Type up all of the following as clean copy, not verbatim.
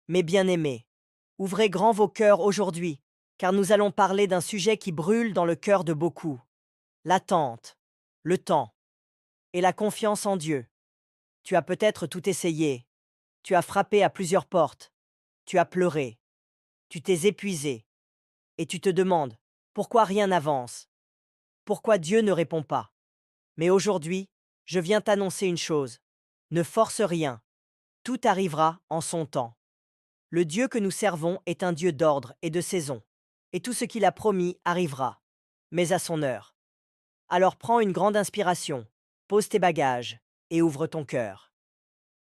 Mes bien-aimés, ouvrez grand vos cœurs aujourd'hui, car nous allons parler d'un sujet qui brûle dans le cœur de beaucoup. L'attente, le temps et la confiance en Dieu. Tu as peut-être tout essayé, tu as frappé à plusieurs portes, tu as pleuré, tu t'es épuisé, et tu te demandes pourquoi rien n'avance, pourquoi Dieu ne répond pas. Mais aujourd'hui, je viens t'annoncer une chose. Ne force rien, tout arrivera en son temps. Le Dieu que nous servons est un Dieu d'ordre et de saison, et tout ce qu'il a promis arrivera, mais à son heure. Alors prends une grande inspiration, pose tes bagages et ouvre ton cœur.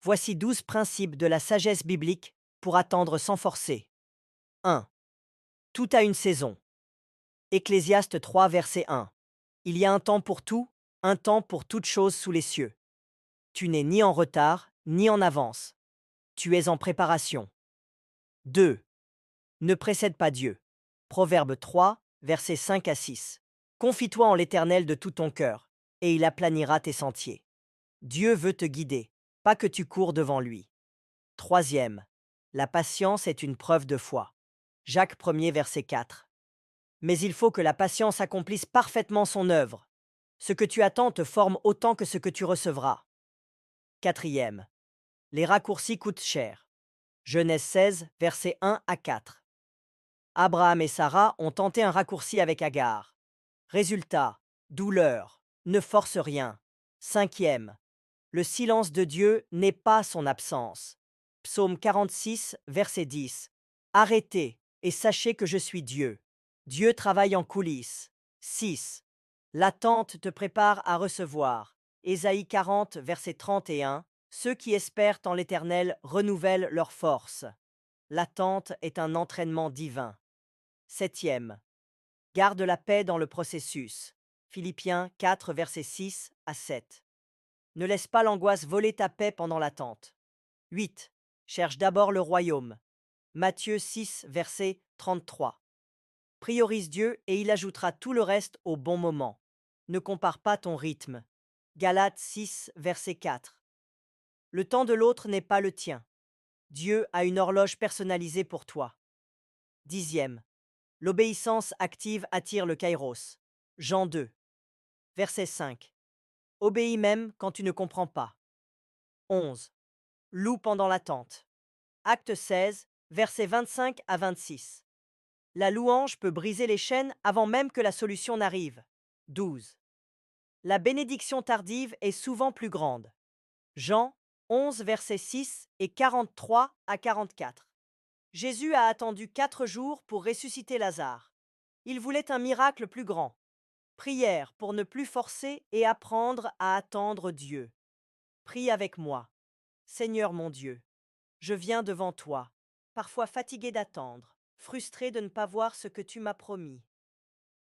Voici 12 principes de la sagesse biblique pour attendre sans forcer. 1. Tout a une saison. Ecclésiaste 3, verset 1. Il y a un temps pour tout, un temps pour toute chose sous les cieux. Tu n'es ni en retard, ni en avance. Tu es en préparation. 2. Ne précède pas Dieu. Proverbe 3, versets 5 à 6. Confie-toi en l'Éternel de tout ton cœur, et il aplanira tes sentiers. Dieu veut te guider, pas que tu cours devant lui. Troisième, la patience est une preuve de foi. Jacques 1er, verset 4. Mais il faut que la patience accomplisse parfaitement son œuvre. Ce que tu attends te forme autant que ce que tu recevras. Quatrième, les raccourcis coûtent cher. Genèse 16, versets 1 à 4. Abraham et Sarah ont tenté un raccourci avec Agar. Résultat, douleur, ne force rien. Cinquième, le silence de Dieu n'est pas son absence. Psaume 46, verset 10. Arrêtez et sachez que je suis Dieu. Dieu travaille en coulisses. 6. L'attente te prépare à recevoir. Ésaïe 40, verset 31. Ceux qui espèrent en l'Éternel renouvellent leurs forces. L'attente est un entraînement divin. Septième, garde la paix dans le processus. Philippiens 4, versets 6 à 7. Ne laisse pas l'angoisse voler ta paix pendant l'attente. 8. Cherche d'abord le royaume. Matthieu 6, verset 33. Priorise Dieu et il ajoutera tout le reste au bon moment. Ne compare pas ton rythme. Galates 6, verset 4. Le temps de l'autre n'est pas le tien. Dieu a une horloge personnalisée pour toi. Dixième. L'obéissance active attire le kairos. Jean 2, verset 5. Obéis même quand tu ne comprends pas. 11. Loue pendant l'attente. Acte 16, versets 25 à 26. La louange peut briser les chaînes avant même que la solution n'arrive. 12. La bénédiction tardive est souvent plus grande. Jean 11, versets 6 et 43 à 44. Jésus a attendu 4 jours pour ressusciter Lazare. Il voulait un miracle plus grand. Prière pour ne plus forcer et apprendre à attendre Dieu. Prie avec moi. Seigneur mon Dieu, je viens devant toi, parfois fatigué d'attendre, frustré de ne pas voir ce que tu m'as promis.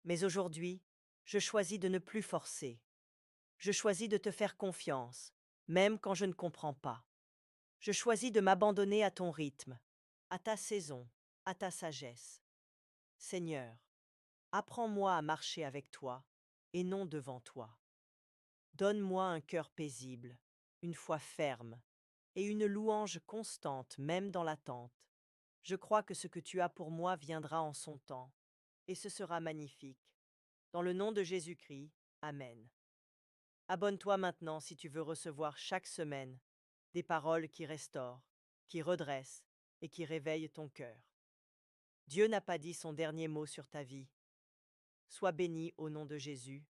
Mais aujourd'hui, je choisis de ne plus forcer. Je choisis de te faire confiance, même quand je ne comprends pas. Je choisis de m'abandonner à ton rythme, à ta saison, à ta sagesse. Seigneur, apprends-moi à marcher avec toi et non devant toi. Donne-moi un cœur paisible, une foi ferme et une louange constante même dans l'attente. Je crois que ce que tu as pour moi viendra en son temps, et ce sera magnifique. Dans le nom de Jésus-Christ, Amen. Abonne-toi maintenant si tu veux recevoir chaque semaine des paroles qui restaurent, qui redressent et qui réveillent ton cœur. Dieu n'a pas dit son dernier mot sur ta vie. Sois béni au nom de Jésus.